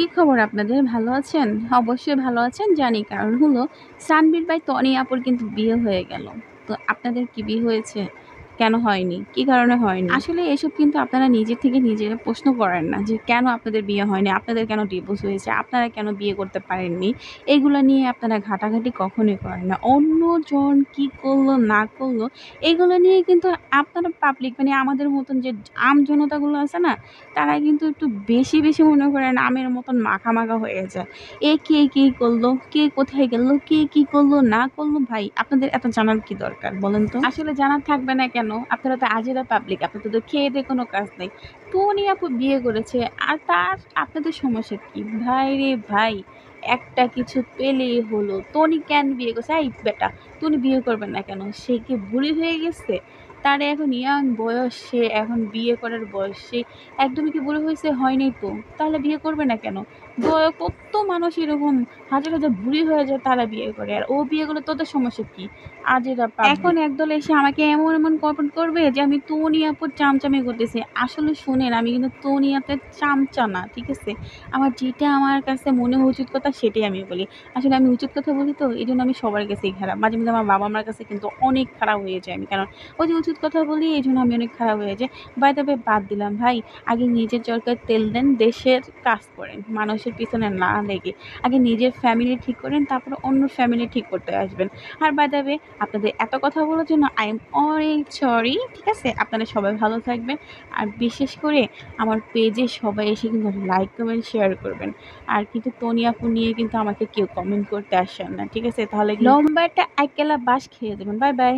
কি খবর আপনাদের? ভালো আছেন? অবশ্যই ভালো আছেন জানি। কারণ হলো সানভীর ভাই তনি আপুর কিন্তু বিয়ে হয়ে গেল। তো আপনাদের কি বিয়ে হয়েছে? কেন হয়নি? কি কারণে হয়নি? আসলে এসব কিন্তু আপনারা নিজে থেকে নিজেরা প্রশ্ন করেন না যে কেন আপনাদের বিয়ে হয়নি? আপনাদের কেন ডিভোর্স হয়েছে? আপনারা কেন বিয়ে করতে পারেননি? এগুলা নিয়ে আপনারা ঘাটাঘাটি কখনোই করেন না। অন্যজন কি করলো না করলো এগুলো নিয়ে কিন্তু আপনারা পাবলিক মানে আমাদের মতন যে জনতাগুলো আছে না? তারা কিন্তু একটু বেশি মনে করেন আমের মতন মাখা হয়ে যায়। কে কি করলো? কে কোথায় গেল? কে কি করলো না করলো? ভাই আপনাদের এত জানার কি দরকার বলেন তো? আসলে জানার থাকবে না কেন? আপনারা তো আজেরা পাবলিক। আপনাদের তো খেয়ে দেয়ে কোনো কাজ নেই। টনি আপু বিয়ে করেছে আর তার আপনাদের সমস্যা কি? ভাই রে ভাই, একটা কিছু পেলেই হলো। টনি কেন বিয়ে করছে? এই বেটা, টনি বিয়ে করবে না কেন? সে কি বুড়ি হয়ে গেছে? তার এখন ইয়াং বয়স, সে এখন বিয়ে করার বয়স। সে একদমই কি বুড়ো হইছে? হয়নি তো। তাহলে বিয়ে করবে না কেন? কত মানুষ এরকম হাজার বুড়ি হয়ে যায় তারা বিয়ে করে। আর ও বিয়ে করলে তোদের সমস্যা কি? আজেরা পাবলিক। এখন একদল এসে আমাকে এমন কমেন্ট করবে যে আমি তনি আপুর চামচামি করতেছি। আসলে শুনেন, আমি কিন্তু তনি আপুর চামচা না, ঠিক আছে? যেটা আমার কাছে মনে হয় উচিত কথা সেটাই আমি বলি। আসলে আমি উচিত কথা বলি তো এইজন্য আমি সবার কাছেই খারাপ। মাঝে আমার বাবা-মার কাছে কিন্তু অনেক খারাপ হয়ে যাই আমি। কারণ ওই যে উচিত কথা বলি এইজন্য আমি অনেক খারাপ হয়ে যাই। বাই দ্য ওয়ে বাদ দিলাম ভাই। আগে নিজের চরকায় তেল দেন, দেশের কাজ করেন, মানুষের পিছনে না লেগে। আগে নিজের ফ্যামিলি ঠিক করেন, তারপরে অন্য ফ্যামিলি ঠিক করতে আসবেন। আর বাই দ্য ওয়ে আপনাদের এত কথা বলার জন্য আই এম অনেক সরি, ঠিক আছে? আপনারা সবাই ভালো থাকবেন। আর বিশেষ করে আমার পেজে সবাই এসে কিন্তু লাইক, কমেন্ট, শেয়ার করবেন। আর কিন্তু টনি আপু নিয়ে কিন্তু আমাকে কেউ কমেন্ট করতে আসেন না, ঠিক আছে? তাহলে লম্বা একটা আইকেলা বাঁশ খেয়ে দেবেন। Bye bye.